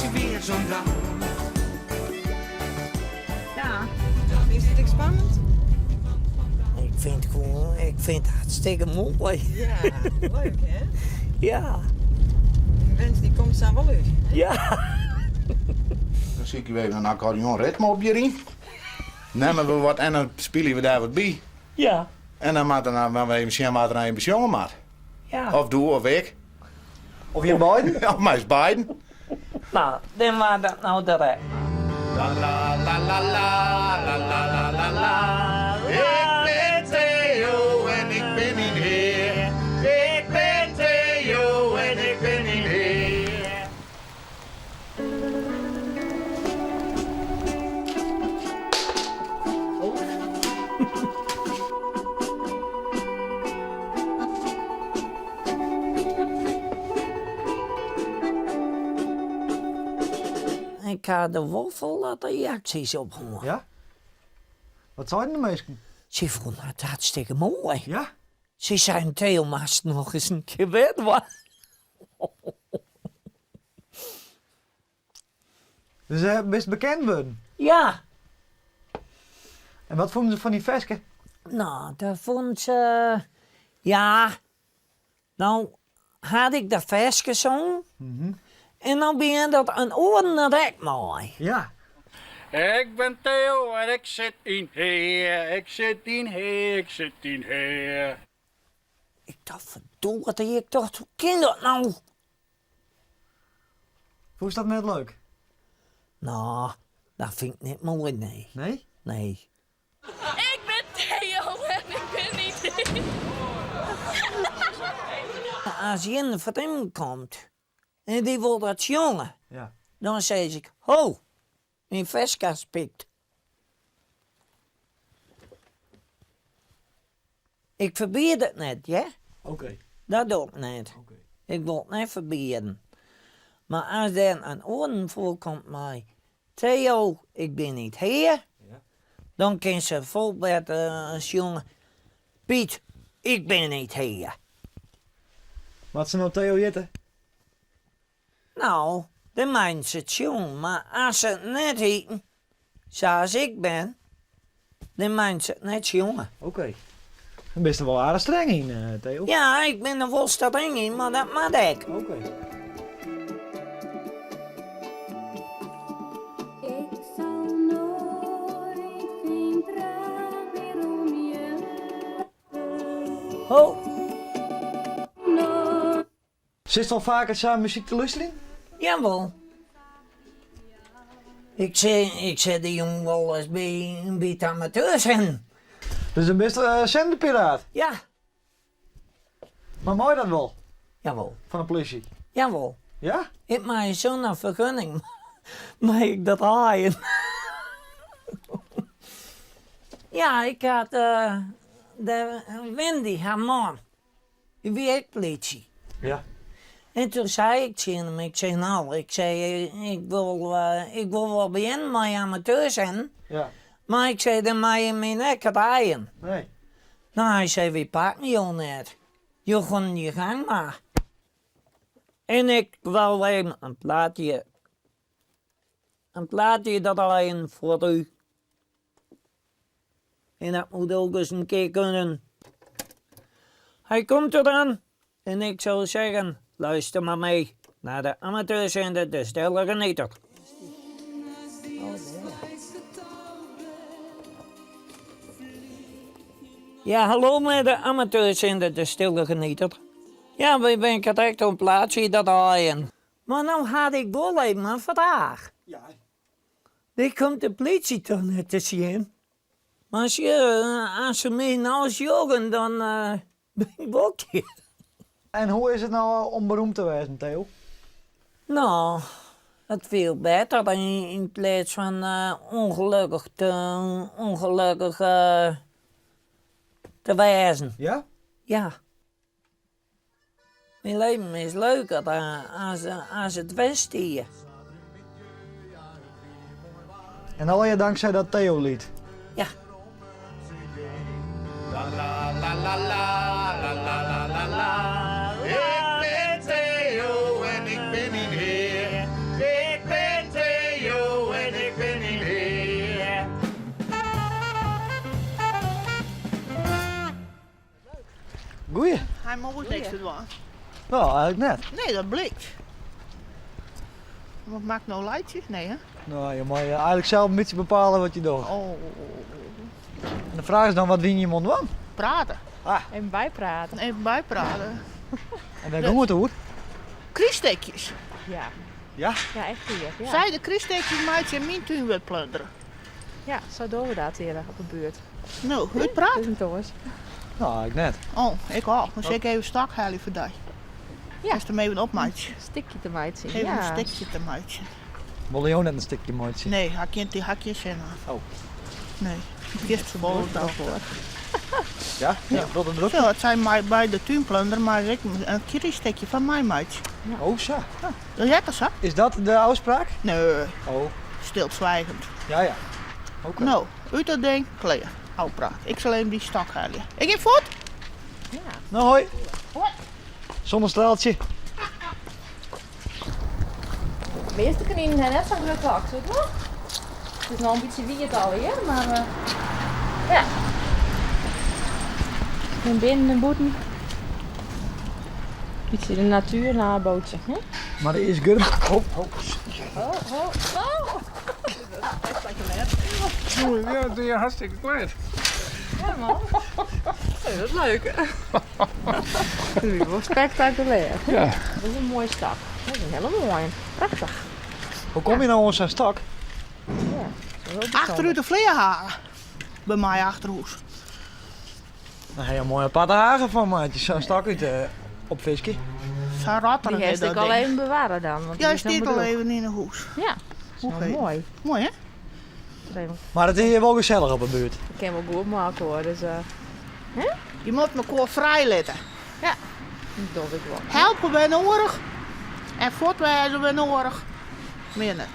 is er weer zo'n dag. Ja. Is het spannend? Ik vind het hartstikke mooi. Ja, leuk hè? Ja. Die mensen die komt staan wel uit. Ja. Dan zie ik u even een accordeonritme op je riem. Nemen we wat en dan spelen we daar wat bij. Ja. En dan maar we even zien wat er aan je bezongen maar. Ja. Of doe of ik. Of je beiden? Of mij is beiden. Nou, dan was dat nou direct. La la la la la la la la la. Ik ben Theo en ik ben niet heer. Ik ben Theo en ik ben niet heer. Ik had er wel veel reacties op gehoord. Ja? Wat zeiden de meesten? Ze vonden het hartstikke mooi. Ja? Ze zijn Theo Maas nog eens een keer weg. Dus best bekend worden. Ja. En wat vonden ze van die versken? Nou, dat vond ze... Ja. Nou, had ik dat vers gezongen. En dan ben dat een ordelijk mooi. Ja. Ik ben Theo en ik zit in heer, ik zit in heer, ik zit in heer. Ik dacht, verdorie, ik dacht, hoe kan dat nou? Hoe is dat net leuk? Nou, dat vind ik niet mooi, nee. Nee? Nee. Ik ben Theo en ik ben niet. Als je in de vreemd komt en die wil dat jongen, Ja. dan zeg ik, ho, mijn vestkast pikt. Ik verbied het niet, ja? Oké. Dat doe ik niet. Oké. Ik wil het niet verbieden. Maar als er een orde voorkomt mij, Theo, ik ben niet hier, Ja. dan kan ze bijvoorbeeld als jongen, Piet, ik ben niet hier. Wat ze nou Theo Jitten? Nou, dan meint ze het jong, maar als ze het net eten, zoals ik ben, dan meint ze het net jongen. Oké. Dan ben je er wel aardig streng in, Theo. Ja, ik ben er wel streng in, maar dat mag ik. Oké. Ik zal nooit geen traan meer om je. Ho, Zit je al vaker samen muziek te luisteren? jawel. Ik zei de jongen wel eens bij een beetje amateurs in. Dus een best zenderpiraat. Ja, Maar mooi dat wel, jawel, van een politie. jawel. Ja? Ik maak zo'n vergunning, maar ik dat haaien. Ja, ik had de Wendy, haar man, die werkt politie. Ja. En toen zei ik tegen hem, ik wil wel beginnen met amateur zijn, Ja. maar ik zei, dan mag je mij niet rijden. Nee. Nou, hij zei, we pakken je al net. Je gewoon je gang maar. En ik wil even een plaatje dat alleen voor u. En dat moet ook eens een keer kunnen. Hij komt er dan. En ik zou zeggen, luister maar mee naar de amateurzender De Stille Genieter. Ja, hallo met de amateurzender De Stille Genieter. Ja, we ben direct op een plaatsje dat haaien. Maar nou had ik wel even een vraag. Ja. Die komt de politie toch net te zien. Maar als ze mij nou eens jogen, dan ben ik wel keer. En hoe is het nou om beroemd te wezen, Theo? Nou, het veel beter dan in plaats van ongelukkig te wezen. Ja? Ja. Mijn leven is leuker als het West hier. En al je dankzij dat Theo-lied. Ja. La la la la la la la la la. Ik ben Theo en ik ben niet heer. Ik ben Goeie. Hij moet niks te doen. Nou, eigenlijk net. Nee, dat blikt. Wat maakt nou lichtjes? Nee, hè? Nou, je mag eigenlijk zelf een beetje bepalen wat je doet. Oh, En de vraag is dan, wat win je iemand van? praten. Even bijpraten. Even bijpraten. En dan doen we het hoor. Kriestekjes. Ja. Ja? Ja, echt hier. Ja. Zij de kriestekjes maatje in mijn tuin wil plunderen. Ja, zo doen we dat hier op de buurt. Nou, het praat. Dus een toos. Nou, eigenlijk net. Oh, ik ook. Dan zeg ik even stak halen voor die. Ja. Als er hem even op maatje. Stikje te maatje. Even Ja. een stikje te maatje. Wil je ook net een stukje mooi zien? Nee, die hakjes zijn aan. Oh. Nee, gisteren verboden daarvoor. Ja? Ja, dat is druk. Zo, het zijn mij bij de tuinplunder, maar ik een kriestekje van mijn maatje. Oh, zo. Wil jij dat zo? Is dat de afspraak? Nee, Oh, stilzwijgend. ja, ja. Oké. Nou, uit dat ding, klaar. Au praat. Ik zal even die stak halen. Ik heb voet. Nou, hoi. Hoi. Zonnestraaltje. De meeste kaninen hebben net zo'n drukke hak, zo toch? Het is nog een beetje wie het al hier, maar ja. En binnen en boeten. Beetje de natuur nabootsen. Hè? Maar er is gurm. Oh, oh. Ja, dat doe je hartstikke kwijt. Dat is leuk. Dat is wel spectaculair. Ja. Dat is een mooie stak. Dat is een hele mooie. Prachtig. Hoe kom je nou aan zo'n stak? Ja, zo heel bijzonder. Achteruit de vleerhagen. Bij mij achterhoes. Dan heb je een mooie aparte hagen van, maatje. Zo'n stak uit op visje. Zijn ratteren Die in heeft ik dat al ding. even bewaren dan. Want Ja, die is dan staat al bedoeld. even in een hoes. Ja, dat is wel Oké. mooi. Mooi hè? Dat even- Maar het is hier wel gezellig op de buurt. Ik kan wel goed maken hoor, dus Je moet elkaar vrij laten. dat doe ik wel. Helpen bij nodig. En voortwijzen bij nodig. Meer net.